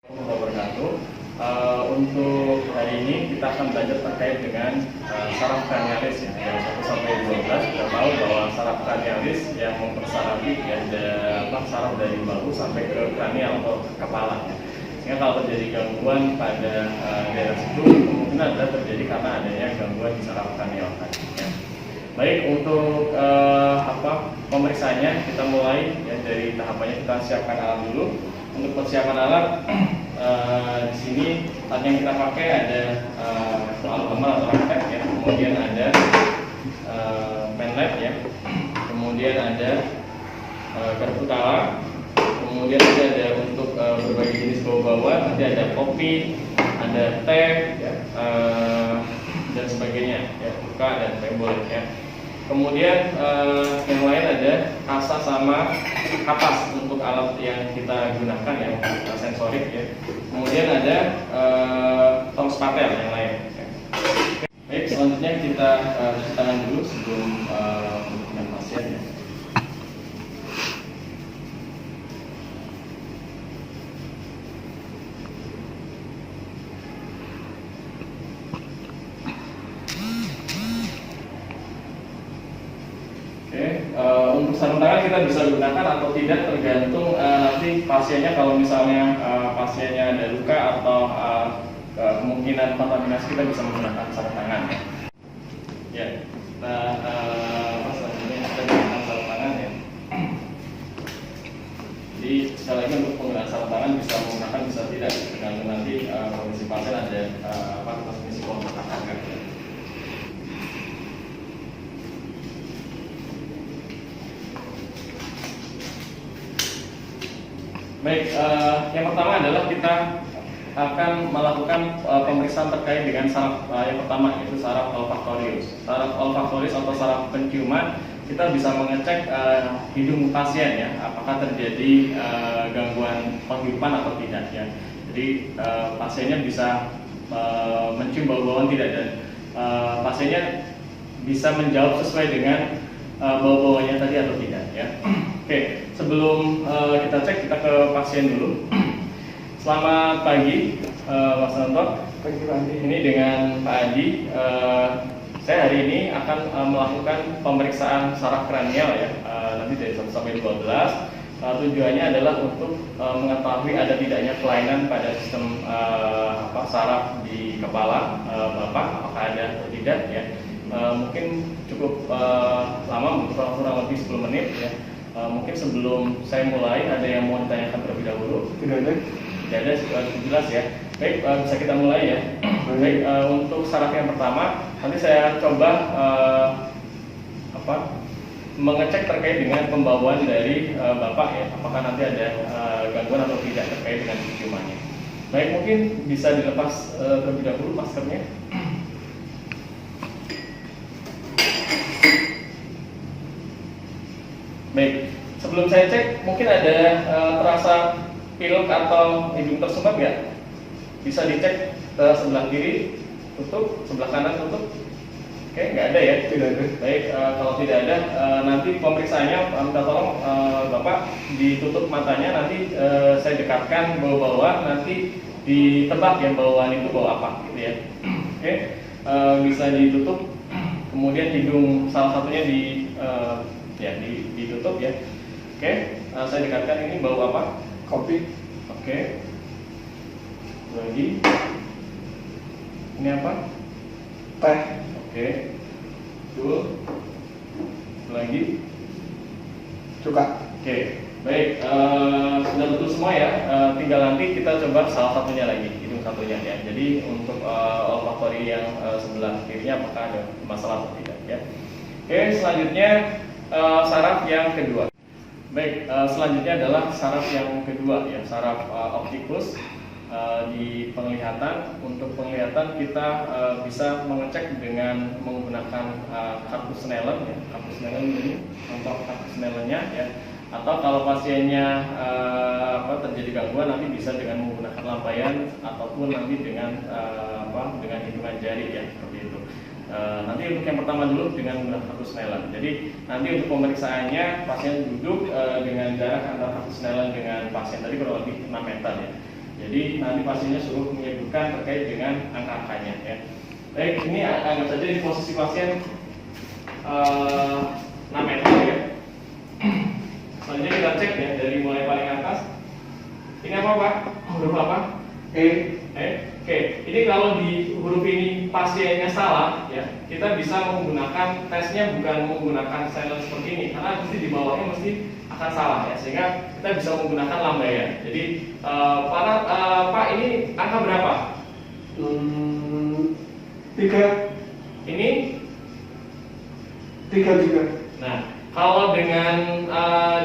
Wabarakatuh. Untuk hari ini kita akan belajar terkait dengan saraf kranialis ya, dari 1 sampai 12. Kita tahu bahwa saraf kranialis yang mempersarafi ya, saraf dari bahu sampai ke kranial atau kepala ya. Sehingga kalau terjadi gangguan pada daerah situ, kemungkinan adalah terjadi karena adanya gangguan di saraf kranial tadi ya. Baik, untuk pemeriksaannya kita mulai ya, dari tahapannya. Kita siapkan alat dulu. Untuk persiapan alat di sini alat yang kita pakai ada alat gambar atau rapid ya, kemudian ada pen lab ya, kemudian ada garpu tala, kemudian nanti ada untuk berbagai jenis bau-bauan, nanti ada kopi, ada teh ya, dan sebagainya ya, buka dan tembol ya. Kemudian yang lain ada kasa sama kapas untuk alat yang kita gunakan yang sensorik ya. Kemudian ada tong spatel yang lain ya. Baik, selanjutnya kita cuci tangan dulu sebelum dengan pasien ya. Untuk sarung tangan kita bisa gunakan atau tidak tergantung nanti pasiennya. Kalau misalnya pasiennya ada luka atau kemungkinan kontaminasi, kita bisa menggunakan sarung tangan ya. Selanjutnya kita gunakan sarung tangan ya. Jadi sekali lagi untuk penggunaan sarung tangan bisa menggunakan, bisa tidak, tergantung nanti kondisi pasien ada transmisi kontak ya. Baik, yang pertama adalah kita akan melakukan pemeriksaan terkait dengan saraf yang pertama, yaitu saraf olfaktorius. Saraf olfaktorius atau saraf penciuman, kita bisa mengecek hidung pasien ya, apakah terjadi gangguan penghirupan atau tidak ya. Jadi pasiennya bisa mencium bau-bauan tidak, dan pasiennya bisa menjawab sesuai dengan bau-bauannya tadi atau tidak ya. Oke, sebelum kita cek, kita ke pasien dulu. Selamat pagi, Mas Nonton. Pagi Pak Adi. Ini dengan Pak Adi. Saya hari ini akan melakukan pemeriksaan saraf kranial ya, nanti dari 1 sampai 12. Tujuannya adalah untuk mengetahui ada tidaknya kelainan pada sistem saraf di kepala Bapak, apakah ada atau tidak ya. Mungkin cukup lama, kurang lebih 10 menit ya. Mungkin sebelum saya mulai, ada yang mau ditanyakan terlebih dahulu? Tidak ada. Tidak ada, jelas ya. Baik, bisa kita mulai ya. Baik, untuk saraf yang pertama, nanti saya coba mengecek terkait dengan pembawaan dari Bapak ya, apakah nanti ada gangguan atau tidak terkait dengan penciumannya. Baik, mungkin bisa dilepas terlebih dahulu maskernya. Baik, sebelum saya cek, mungkin ada terasa pilek atau hidung tersumbat nggak? Bisa dicek ke sebelah kiri, tutup, sebelah kanan tutup. Oke, nggak ada ya? Tidak ada. Baik, kalau tidak ada, nanti pemeriksaannya minta tolong Bapak ditutup matanya. Nanti saya dekatkan bau-bauan, nanti ditebak ya bauan itu bau apa, gitu ya. Oke, bisa ditutup. Kemudian hidung salah satunya ditutup ya. Oke, saya dekatkan, ini bau apa? Kopi. Oke. Lagi. Ini apa? Teh. Oke. Betul. Lagi. Cuka. Oke. Baik, sudah betul semua ya. Tinggal nanti kita coba salah satunya lagi, hidung satunya ya. Jadi untuk olfaktori yang sebelah kirinya apakah ada masalah atau tidak ya. Oke, selanjutnya saraf yang kedua. Baik, selanjutnya adalah saraf yang kedua ya, saraf optikus. Di penglihatan, untuk penglihatan kita bisa mengecek dengan menggunakan kartu Snellen ya. Kartu Snellen ini contoh kartu Snellennya ya. Atau kalau pasiennya terjadi gangguan, nanti bisa dengan menggunakan lambaian ataupun nanti dengan dengan hitungan jari ya, seperti itu. Nanti untuk yang pertama dulu dengan menggunakan kartu Snellen. Jadi nanti untuk pemeriksaannya pasien duduk dengan jarak antara kartu Snellen dengan pasien tadi kurang lebih 6 meter ya. Jadi nanti pasiennya suruh menyebutkan terkait dengan angka-angkanya ya. Baik, ini anggap saja di posisi pasien 6 meter ya. Selanjutnya kita cek ya dari mulai paling atas. Ini apa Pak? Huruf apa? Oke. Ini kalau di huruf ini pasiennya salah ya, kita bisa menggunakan tesnya bukan menggunakan silent seperti ini, karena mesti di bawahnya mesti akan salah ya, sehingga kita bisa menggunakan lambaian. Jadi Pak ini angka berapa? 3 Ini 3 juga. Nah, kalau dengan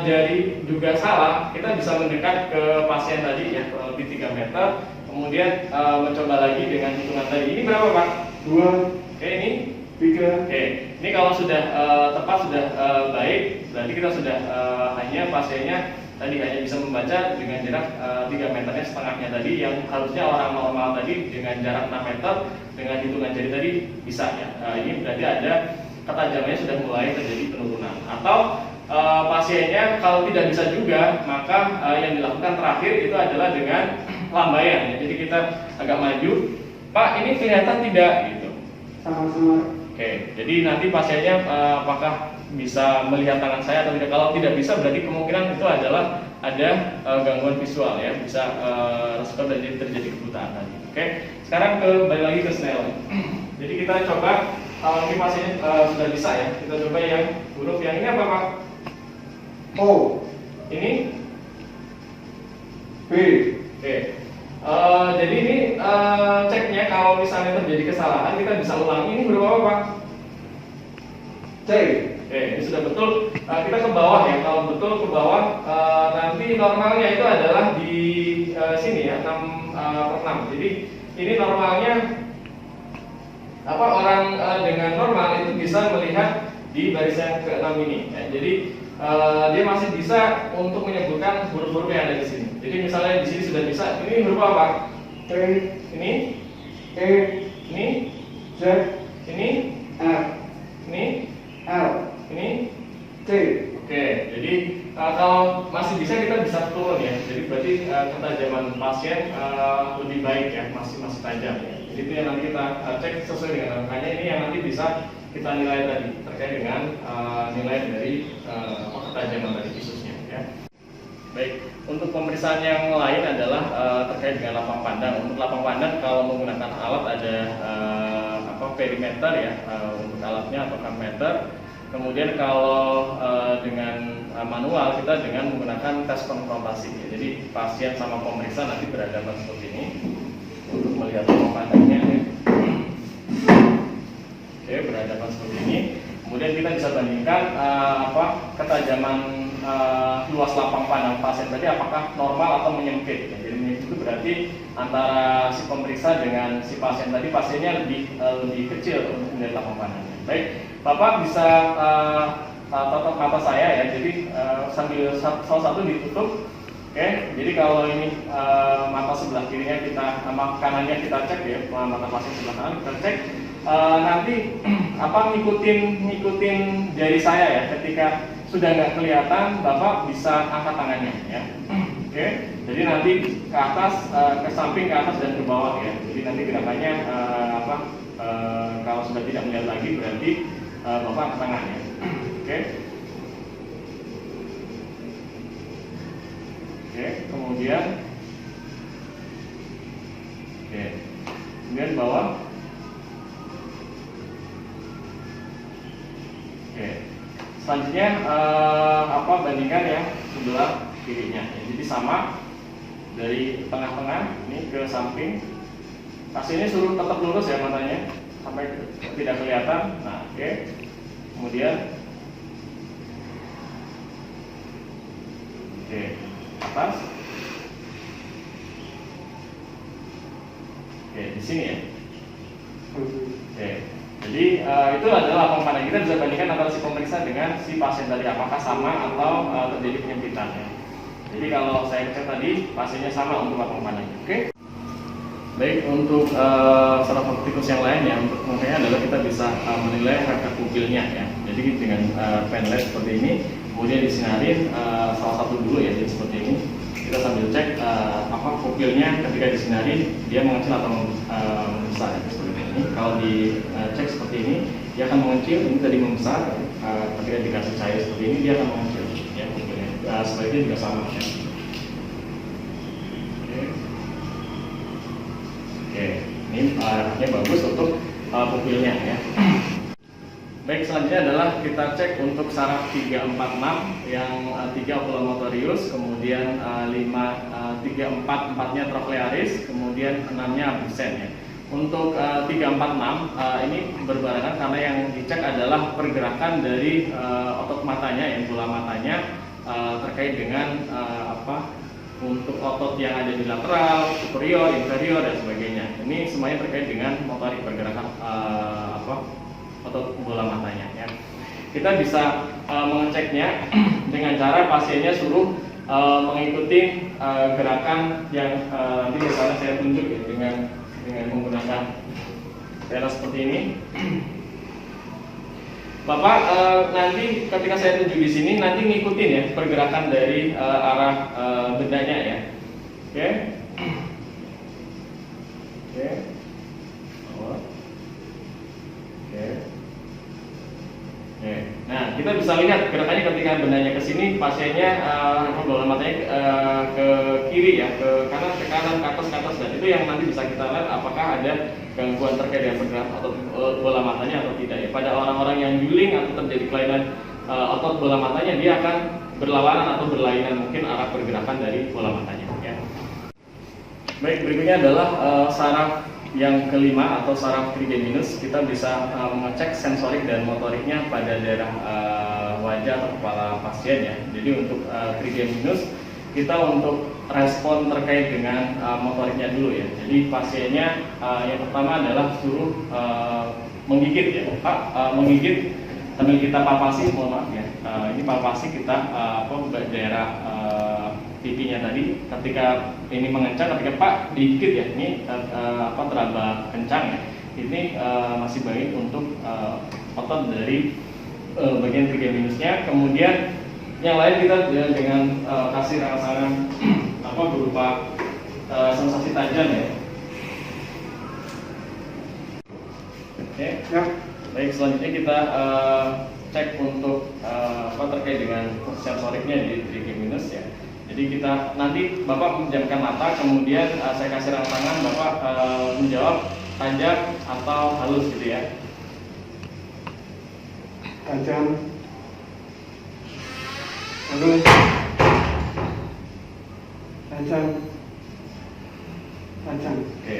jari juga salah, kita bisa mendekat ke pasien tadi ya, kurang lebih 3 meter. Kemudian mencoba lagi dengan hitungan tadi. Ini berapa Pak? 2, Oke, ini 3. Oke, ini kalau sudah tepat, sudah baik, berarti kita sudah hanya pasiennya tadi hanya bisa membaca dengan jarak 3 meternya setengahnya tadi, yang harusnya orang normal tadi dengan jarak 6 meter dengan hitungan jari tadi bisa ya. Ini berarti ada ketajamannya sudah mulai terjadi penurunan. Atau pasiennya kalau tidak bisa juga, maka yang dilakukan terakhir itu adalah dengan lambaian ya. Jadi kita agak maju, Pak ini kelihatan tidak gitu. Sama-sama. Oke, jadi nanti pasiennya apakah bisa melihat tangan saya atau tidak. Kalau tidak bisa, berarti kemungkinan itu adalah ada gangguan visual ya, bisa resiko terjadi kebutaan tadi. Oke, sekarang kembali lagi ke Snellen. Jadi kita coba, ini pasiennya sudah bisa ya. Kita coba yang huruf yang ini apa Pak? O. Ini B. Oke. Jadi ini ceknya kalau misalnya terjadi kesalahan kita bisa ulangi. Ini berapa Pak? C. Oke, ini sudah betul. Kita ke bawah ya. Kalau betul ke bawah, nanti normalnya itu adalah di sini ya, 6/6. Jadi ini normalnya orang dengan normal itu bisa melihat di baris yang ke-6 ini. Ya. Jadi dia masih bisa untuk menyebutkan huruf-huruf yang ada di sini. Jadi misalnya di sini sudah bisa. Ini huruf apa? T. Ini, E. ini, Z. ini, R. ini, L. ini. T. Oke, jadi kalau masih bisa kita bisa turun ya. Jadi berarti ketajaman pasien lebih baik ya, masih tajam ya. Jadi itu yang nanti kita cek sesuai dengan angkanya. Ini yang nanti bisa kita nilai tadi terkait dengan nilai dari ketajaman tadi khususnya ya. Baik, untuk pemeriksaan yang lain adalah terkait dengan lapang pandang. Untuk lapang pandang kalau menggunakan alat ada perimeter ya, untuk alatnya atau meter. Kemudian kalau dengan manual kita dengan menggunakan tes konfrontasi ya. Jadi pasien sama pemeriksa nanti berhadapan seperti ini untuk melihat lapang pandangnya ya. Oke, berhadapan seperti ini. Kemudian kita bisa bandingkan ketajaman luas lapang pandang pasien tadi apakah normal atau menyempit. Ya. Jadi menyempit itu berarti antara si pemeriksa dengan si pasien tadi, pasiennya lebih kecil untuk melihat lapang pandangnya. Baik, Bapak bisa tatap mata saya ya. Jadi sambil salah satu ditutup. Oke, jadi kalau ini mata sebelah kirinya kita, kanannya kita cek ya, mata pasien sebelah kanan kita cek. Nanti ngikutin jari saya ya. Ketika sudah nggak kelihatan, Bapak bisa angkat tangannya ya. Oke, jadi nanti ke atas, ke samping, ke atas dan ke bawah ya. Jadi nanti gerakannya kalau sudah tidak melihat lagi berarti Bapak angkat tangannya. Oke. Oke, kemudian bawah. Oke. Selanjutnya bandingkan yang sebelah kirinya. Jadi sama dari tengah-tengah ini ke samping. Pasiennya suruh tetap lurus ya matanya sampai tidak kelihatan. Nah, oke. Kemudian atas. Di sini ya. Oke. Jadi itu adalah lapang pandang. Kita bisa bandingkan antara si pemeriksa dengan si pasien tadi apakah sama atau terjadi penyempitan ya. Jadi kalau saya cek tadi pasiennya sama untuk lapang pandang. Oke. Baik, untuk saraf tikus yang lain ya, untuk makanya adalah kita bisa menilai refleks pupilnya ya. Jadi dengan pen light seperti ini, kemudian disinarin salah satu dulu ya, jadi seperti ini. kita sambil cek apa pupilnya ketika disinari dia mengecil atau membesar. Seperti ini. Kalau dicek seperti ini, dia akan mengecil. Ini tadi membesar. Ketika dikasih cahaya seperti ini, dia akan mengecil. Ya, pupilnya. Sebaliknya juga sama. Ya. Oke, ini arahnya bagus untuk pupilnya ya. Baik, selanjutnya adalah kita cek untuk saraf 346 yang 3 oculomotorius, kemudian 4-nya trochlearis, kemudian 6-nya abdusen ya. Untuk 346 ini berbarengan karena yang dicek adalah pergerakan dari otot matanya, yang bola matanya terkait dengan untuk otot yang ada di lateral, superior, inferior dan sebagainya. Ini semuanya terkait dengan motorik pergerakan otot bola matanya ya. Kita bisa mengeceknya dengan cara pasiennya suruh mengikuti gerakan yang nanti misalnya saya tunjuk ya, dengan menggunakan cara seperti ini. Bapak nanti ketika saya tunjuk di sini nanti ngikutin ya pergerakan dari arah bendanya ya. Oke. Oke. Oke. Nah, kita bisa lihat gerakannya ketika bendanya ke sini, pasiennya bola matanya ke kiri ya, ke kanan, ke atas, dan itu yang nanti bisa kita lihat apakah ada gangguan terkait dengan pergerakan otot bola matanya atau tidak ya. Pada orang-orang yang juling atau terjadi kelainan otot bola matanya, dia akan berlawanan atau berlainan mungkin arah pergerakan dari bola matanya ya. Baik, berikutnya adalah saraf yang kelima atau saraf trigeminus. Kita bisa mengecek sensorik dan motoriknya pada daerah wajah atau kepala pasien ya. Jadi untuk trigeminus kita untuk respon terkait dengan motoriknya dulu ya. Jadi pasiennya yang pertama adalah suruh menggigit ya, Pak, menggigit sambil kita palpasi, mohon maaf ya. Ini palpasi kita daerah pipinya tadi. Ketika ini mengencang, ketika Pak digigit ya, ini teraba kencang ya. Ini masih baik untuk otot dari bagian trigeminusnya. Kemudian yang lain kita dengan kasih rangsangan berupa sensasi tajam ya. Oke. Ya. Baik, selanjutnya kita cek untuk terkait dengan sensoriknya di trigeminus ya. Jadi kita nanti Bapak menjamkan mata, kemudian saya kasih rangsangan, Bapak menjawab tajam atau halus gitu ya. Tajam, halus, tajam, tajam. Oke.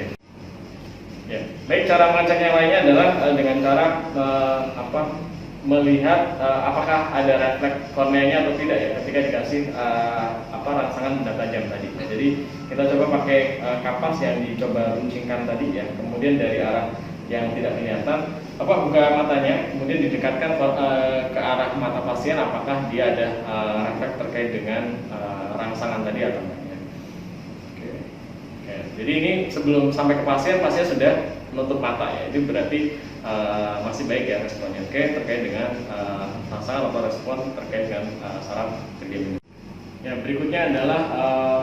Ya. Baik, cara mengecek yang lainnya adalah dengan cara melihat apakah ada refleks korneanya atau tidak ya ketika dikasih rangsangan benda tajam tadi. Nah, jadi kita coba pakai kapas yang dicoba runcingkan tadi ya. Kemudian dari arah yang tidak kelihatan, buka matanya, kemudian didekatkan ke arah mata pasien apakah dia ada refleks terkait dengan rangsangan tadi atau tidak. Oke. Jadi ini sebelum sampai ke pasien sudah menutup mata ya. Itu berarti masih baik ya responnya. Oke, terkait dengan rangsangan atau respon terkait dengan saraf trigeminus. Ya, berikutnya adalah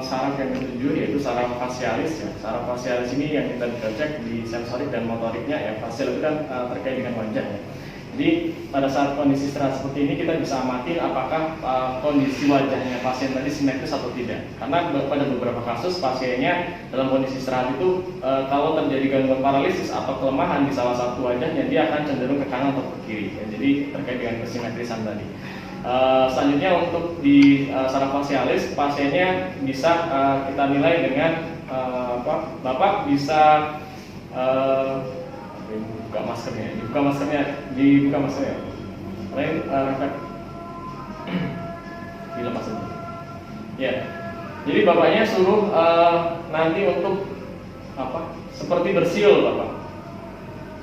saraf yang ketujuh yaitu saraf facialis ya. Saraf facialis ini yang kita bisa cek di sensorik dan motoriknya ya. Facial itu kan terkait dengan wajah ya. Jadi pada saat kondisi istirahat seperti ini kita bisa amati apakah kondisi wajahnya pasien tadi simetris atau tidak. Karena pada beberapa kasus pasiennya dalam kondisi istirahat itu kalau terjadi gangguan paralisis atau kelemahan di salah satu wajahnya, dia akan cenderung ke kanan atau ke kiri ya. Jadi terkait dengan kesimetrisan tadi. Selanjutnya untuk di saraf facialis pasiennya bisa kita nilai dengan Bapak bisa dibuka maskernya. Lain dilepas dulu. Ya. Jadi bapaknya suruh nanti untuk seperti bersiul Bapak.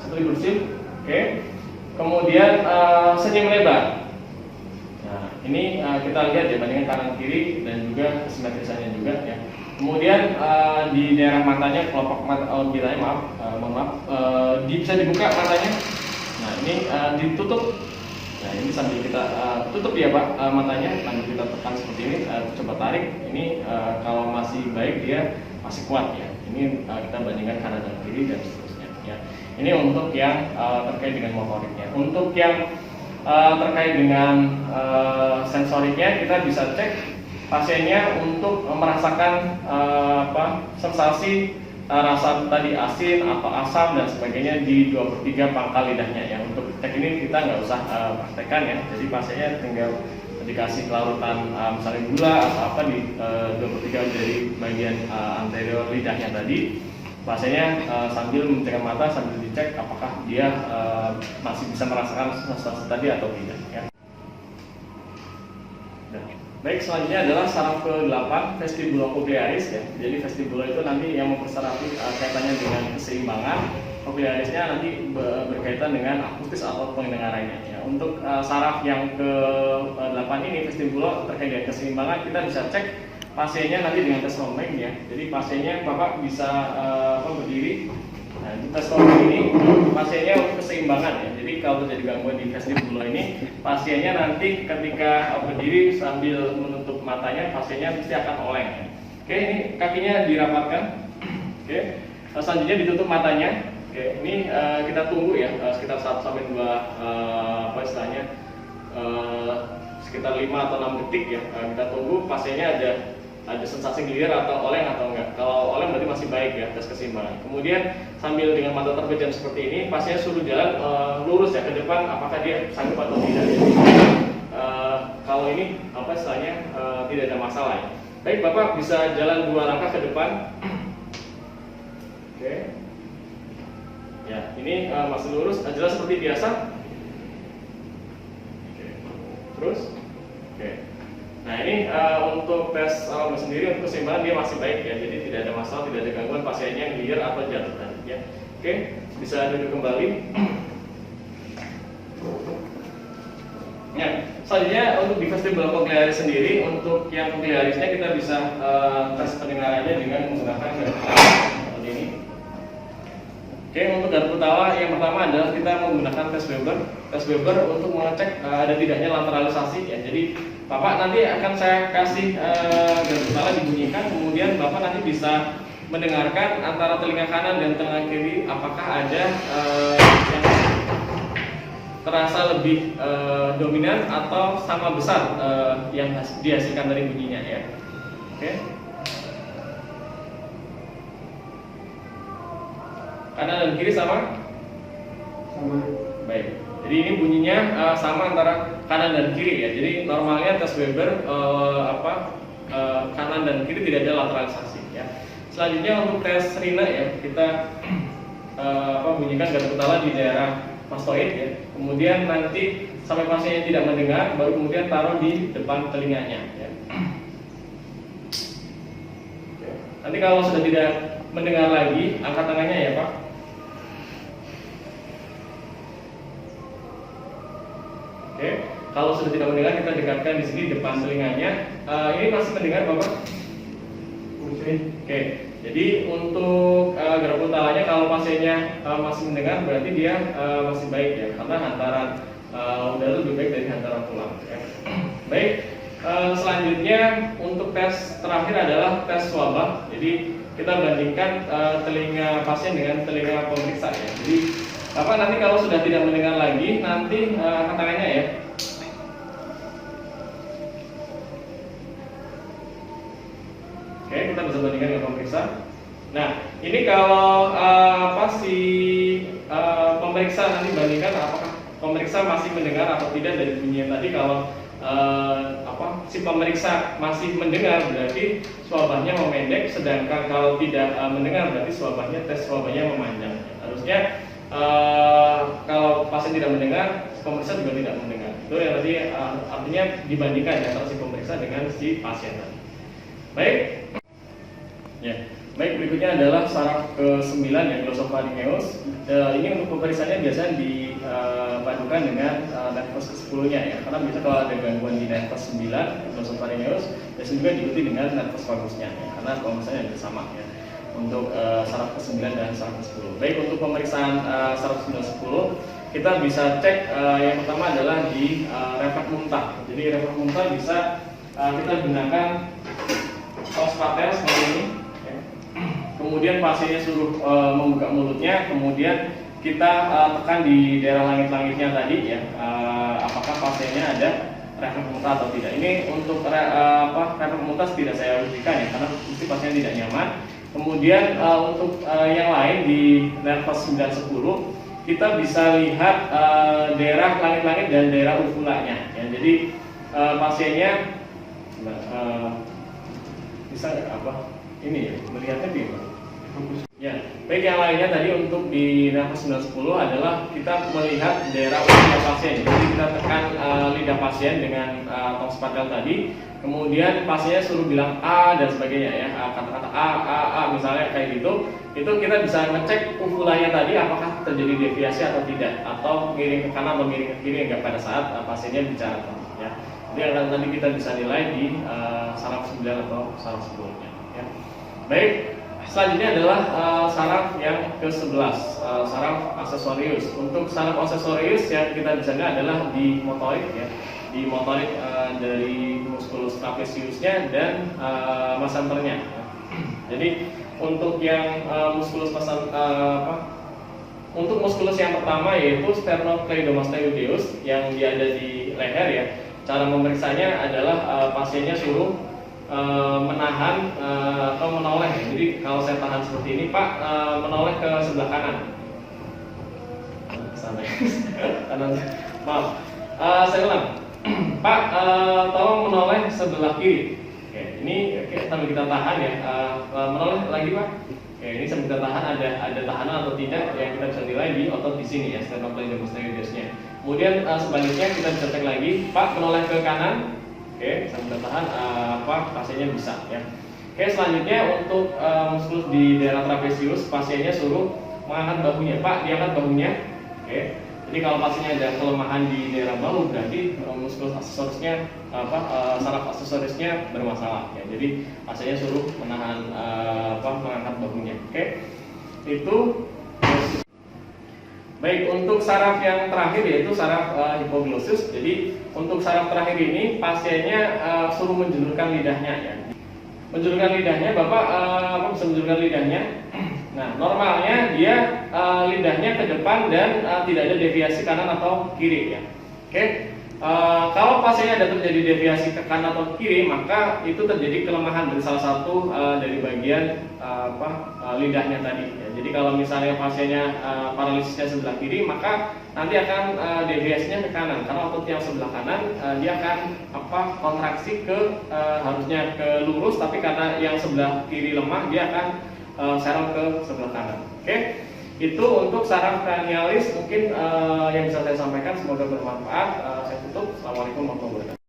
Seperti bersiul. Oke. Kemudian senyum lebar. Nah, ini kita lihat ya bandingkan kanan kiri dan juga kesimetrisannya juga ya. Kemudian di daerah matanya, kelopak mata mohon maaf, bisa dibuka matanya. Nah, ini ditutup Nah ini sambil kita tutup ya Pak matanya, sambil kita tekan seperti ini, coba tarik. Ini kalau masih baik dia masih kuat ya. Ini kita bandingkan kanan dan kiri dan seterusnya. Ya. Ini untuk yang terkait dengan motoriknya. Untuk yang terkait dengan sensoriknya, kita bisa cek pasiennya untuk merasakan sensasi rasa tadi asin atau asam dan sebagainya di 2/3 pangkal lidahnya ya. Untuk cek ini kita nggak usah praktekkan ya. Jadi pasiennya tinggal dikasih larutan misalnya gula atau apa di 2/3 dari bagian anterior lidahnya tadi. Pasiennya sambil memejamkan mata sambil dicek apakah dia masih bisa merasakan sensasi tadi atau tidak ya. Baik, selanjutnya adalah saraf ke-8, vestibulocochlearis ya. Jadi vestibulo itu nanti yang mempersarafi kaitannya dengan keseimbangan. Cochlearisnya nanti berkaitan dengan akustis atau pendengarannya ya. Untuk saraf yang ke-8 ini vestibulo terkait dengan keseimbangan, kita bisa cek pasiennya nanti dengan tes rombeng ya. Jadi pasiennya Bapak bisa berdiri. Nah, di tes rombeng ini pasiennya untuk keseimbangan ya. Jadi kalau terjadi gangguan di vestibulo ini, pasiennya nanti ketika berdiri sambil menutup matanya, pasiennya pasti akan oleng ya. Oke, ini kakinya dirapatkan. Oke, selanjutnya ditutup matanya. Oke, ini kita tunggu ya sekitar 1 sampai 2 sekitar 5 atau 6 detik ya. Kita tunggu pasiennya ada sensasi gelir atau oleng atau enggak. Kalau oleng berarti masih baik ya, tes keseimbangan. Kemudian sambil dengan mata terpejam seperti ini, pasiennya suruh jalan lurus ya ke depan, apakah dia sanggup atau tidak. Kalau ini tidak ada masalah ya. Baik, Bapak bisa jalan 2 langkah ke depan. Oke. Ya, ini masih lurus, jelas seperti biasa. Oke. Terus. Oke. Nah ini untuk tes alarm sendiri untuk keseimbangan dia masih baik ya, jadi tidak ada masalah, tidak ada gangguan pasiennya yang gelir atau jatuh tadi ya. Oke, bisa duduk kembali. Nah, selanjutnya untuk di vestibulocochlearis sendiri, untuk yang cochlearisnya kita bisa tes pendengarannya dengan menggunakan garpu tawa seperti ini. Oke, untuk garpu tawa yang pertama adalah kita menggunakan tes Weber. Tes Weber untuk mengecek ada tidaknya lateralisasi ya. Jadi Bapak nanti akan saya kasih garpu tawa dibunyikan, kemudian Bapak nanti bisa mendengarkan antara telinga kanan dan telinga kiri apakah ada yang terasa lebih dominan atau sama besar yang dihasilkan dari bunyinya ya. Oke. Kanan dan kiri sama? Sama. Baik. Jadi ini bunyinya sama antara kanan dan kiri ya. Jadi normalnya tes Weber kanan dan kiri tidak ada lateralisasi ya. Selanjutnya untuk tes Rina ya, kita bunyikan garpu tawa di daerah mastoid ya. Kemudian nanti sampai pasiennya tidak mendengar, baru kemudian taruh di depan telinganya ya. Nanti kalau sudah tidak mendengar lagi, angkat tangannya ya Pak. Oke, kalau sudah tidak mendengar kita dekatkan di sini depan telinganya. Ini masih mendengar Bapak? Oke, jadi untuk garpu tawanya kalau pasiennya masih mendengar berarti dia masih baik ya, karena hantaran udara lebih baik dari hantaran tulang. Ya. Baik, selanjutnya untuk tes terakhir adalah tes swabah. Jadi kita bandingkan telinga pasien dengan telinga pemeriksa ya. Jadi Bapak nanti kalau sudah tidak mendengar lagi, nanti angkat tangannya ya. Oke, kita bisa bandingkan dengan pemeriksa. Nah, ini kalau pemeriksa nanti bandingkan apakah pemeriksa masih mendengar atau tidak dari bunyi yang tadi. Kalau si pemeriksa masih mendengar berarti swabahnya memendek, sedangkan kalau tidak mendengar berarti tes swabahnya memanjang. Harusnya kalau pasien tidak mendengar, pemeriksa juga tidak mendengar. Itu yang tadi artinya dibandingkan antara si pemeriksa dengan si pasien tadi. Baik. Ya, baik, berikutnya adalah saraf ke-9 yang glossopharyngeus. Ini untuk pemeriksaannya biasanya dipadukan dengan nervus ke-10-nya ya. Karena bisa kalau ada gangguan di nervus 9 glossopharyngeus, biasanya juga diikuti dengan nervus vagusnya ya. Karena pemeriksaan yang sama ya. Untuk saraf ke-9 dan saraf ke-10. Baik, untuk pemeriksaan saraf 9-10 kita bisa cek yang pertama adalah di refleks muntah. Jadi refleks muntah bisa kita gunakan tos patel seperti ini. Ya. Kemudian pasiennya suruh membuka mulutnya, kemudian kita tekan di daerah langit-langitnya tadi ya, apakah pasiennya ada refleks muntah atau tidak. Ini untuk refleks muntah tidak saya ujikan ya, karena mesti pasiennya tidak nyaman. Kemudian untuk yang lain di nervus 9-10 kita bisa lihat daerah langit-langit dan daerah uvulanya ya. Jadi pasiennya bisa ini ya, melihatnya di ya. Baik, yang lainnya tadi untuk di nervus 9-10 adalah kita melihat daerah uvula pasien. Jadi kita tekan lidah pasien dengan tong spatel tadi, kemudian pasiennya suruh bilang A dan sebagainya ya, kata-kata A misalnya kayak gitu. Itu kita bisa ngecek uvulanya tadi apakah terjadi deviasi atau tidak, atau miring ke kanan atau miring ke kiri enggak pada saat pasiennya bicara ya. Jadi akan nanti kita bisa nilai di saraf 9 atau saraf 10-nya ya. Baik, selanjutnya adalah saraf yang ke-11, saraf aksesorius. Untuk saraf aksesorius yang kita bisa lihat adalah di motorik ya, di motorik dari muskulus trapesiusnya dan mesenternya ya. Jadi untuk yang muskulus untuk muskulus yang pertama yaitu sternocleidomastoideus yang dia ada di leher ya. Cara memeriksanya adalah pasiennya suruh menahan atau menoleh. Jadi kalau saya tahan seperti ini, Pak, menoleh ke sebelah kanan. Santai. Kanan. Maaf. Saya ulang. Pak, tolong menoleh sebelah kiri. Oke, ini sambil kita tahan ya. Menoleh lagi, Pak. Oke, ini sambil kita tahan ada tahanan atau tidak yang kita bisa nilai di otot di sini ya, sternocleidomastoideusnya. Kemudian sebaliknya kita bisa cek lagi, Pak, menoleh ke kanan. Oke, sambil tahan pasiennya bisa ya. Oke, selanjutnya untuk muskulus di daerah trapesius, pasiennya suruh mengangkat bahunya. Pak, diangkat bahunya. Oke. Jadi kalau pasiennya ada kelemahan di daerah bahu, berarti muskulus aksesorisnya saraf aksesorisnya bermasalah ya. Jadi pasiennya suruh menahan mengangkat bahunya. Oke. Itu baik, untuk saraf yang terakhir yaitu saraf hipoglossus. Jadi untuk saraf terakhir ini pasiennya suruh menjulurkan lidahnya ya. Menjulurkan lidahnya, Bapak bisa menjulurkan lidahnya. Nah, normalnya dia lidahnya ke depan dan tidak ada deviasi kanan atau kiri ya. Oke. Kalau pasiennya ada terjadi deviasi ke kanan atau kiri, maka itu terjadi kelemahan dari salah satu dari bagian lidahnya tadi ya. Jadi kalau misalnya pasiennya paralisisnya sebelah kiri, maka nanti akan deviasinya ke kanan, karena otot yang sebelah kanan dia akan kontraksi ke harusnya ke lurus, tapi karena yang sebelah kiri lemah dia akan serong ke sebelah kanan. Oke. Itu untuk saraf cranialis mungkin yang bisa saya sampaikan, semoga bermanfaat. Saya tutup. Assalamualaikum warahmatullahi wabarakatuh.